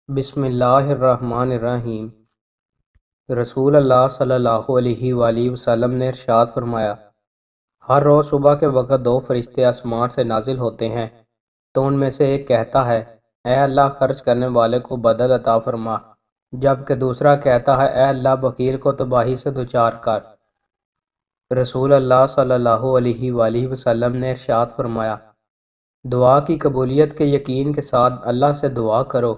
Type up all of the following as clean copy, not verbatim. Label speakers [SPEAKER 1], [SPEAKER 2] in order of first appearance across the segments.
[SPEAKER 1] بسم اللہ الرحمن الرحیم۔ رسول اللہ صلی اللہ علیہ وآلہ وسلم نے ارشاد فرمایا، ہر روز صبح کے وقت دو فرشتے آسمان سے نازل ہوتے ہیں تو ان میں سے ایک کہتا ہے اے اللہ خرچ کرنے والے کو بدل عطا فرما، جبکہ دوسرا کہتا ہے اے اللہ بخیل کو تباہی سے دوچار کر۔ رسول اللہ صلی اللہ علیہ وآلہ وسلم نے ارشاد فرمایا، دعا کی قبولیت کے یقین کے ساتھ اللہ سے دعا کرو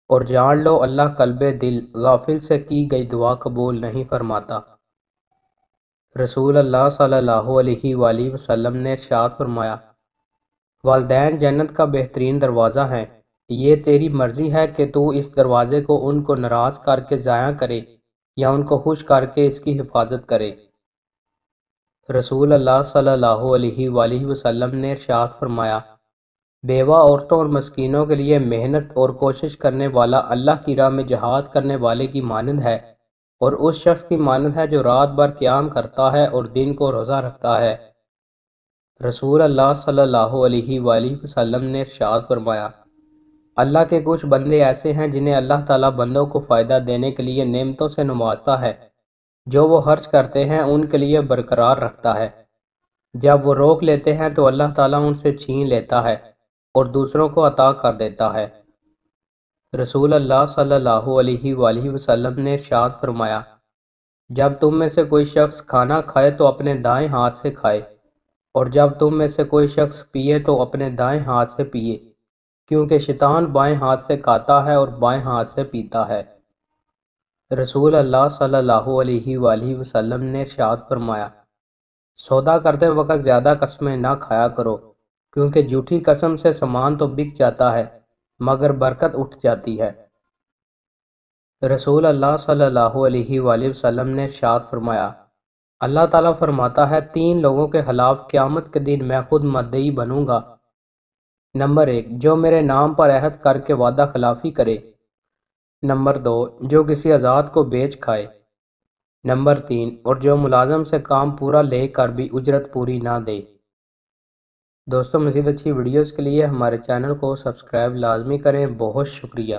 [SPEAKER 1] اور جان لو اللہ قلب دل غافل سے کی گئی دعا قبول نہیں فرماتا۔ رسول اللہ صلی اللہ علیہ وآلہ وسلم نے ارشاد فرمایا، والدین جنت کا بہترین دروازہ ہیں، یہ تیری مرضی ہے کہ تو اس دروازے کو ان کو ناراض کر کے ضائع کرے یا ان کو خوش کر کے اس کی حفاظت کرے۔ رسول اللہ صلی اللہ علیہ وآلہ وسلم نے ارشاد فرمایا، بیوہ عورتوں اور مسکینوں کے لیے محنت اور کوشش کرنے والا اللہ کی راہ میں جہاد کرنے والے کی مانند ہے، اور اس شخص کی مانند ہے جو رات بھر قیام کرتا ہے اور دن کو روزہ رکھتا ہے۔ رسول اللہ صلی اللہ علیہ وآلہ وسلم نے ارشاد فرمایا، اللہ کے کچھ بندے ایسے ہیں جنہیں اللہ تعالیٰ بندوں کو فائدہ دینے کے لیے نعمتوں سے نوازتا ہے، جو وہ خرچ کرتے ہیں ان کے لیے برقرار رکھتا ہے، جب وہ روک لیتے ہیں تو اللہ تعالیٰ ان سے چھین لیتا ہے اور دوسروں کو عطا کر دیتا ہے۔ رسول اللہ صلی اللہ علیہ وآلہ وسلم نے ارشاد فرمایا، جب تم میں سے کوئی شخص کھانا کھائے تو اپنے دائیں ہاتھ سے کھائے، اور جب تم میں سے کوئی شخص پیے تو اپنے دائیں ہاتھ سے پیے، کیونکہ شیطان بائیں ہاتھ سے کھاتا ہے اور بائیں ہاتھ سے پیتا ہے۔ رسول اللہ صلی اللہ علیہ وآلہ وسلم نے ارشاد فرمایا، سودا کرتے وقت زیادہ قسمیں نہ کھایا کرو، کیونکہ جھوٹی قسم سے سامان تو بک جاتا ہے مگر برکت اٹھ جاتی ہے۔ رسول اللہ صلی اللہ علیہ وآلہ وسلم نے ارشاد فرمایا، اللہ تعالیٰ فرماتا ہے تین لوگوں کے خلاف قیامت کے دن میں خود مدعی بنوں گا۔ نمبر 1، جو میرے نام پر عہد کر کے وعدہ خلافی کرے۔ نمبر 2، جو کسی آزاد کو بیچ کھائے۔ نمبر 3، اور جو ملازم سے کام پورا لے کر بھی اجرت پوری نہ دے۔ دوستوں مزید اچھی ویڈیوز کے لیے ہمارے چینل کو سبسکرائب لازمی کریں۔ بہت شکریہ۔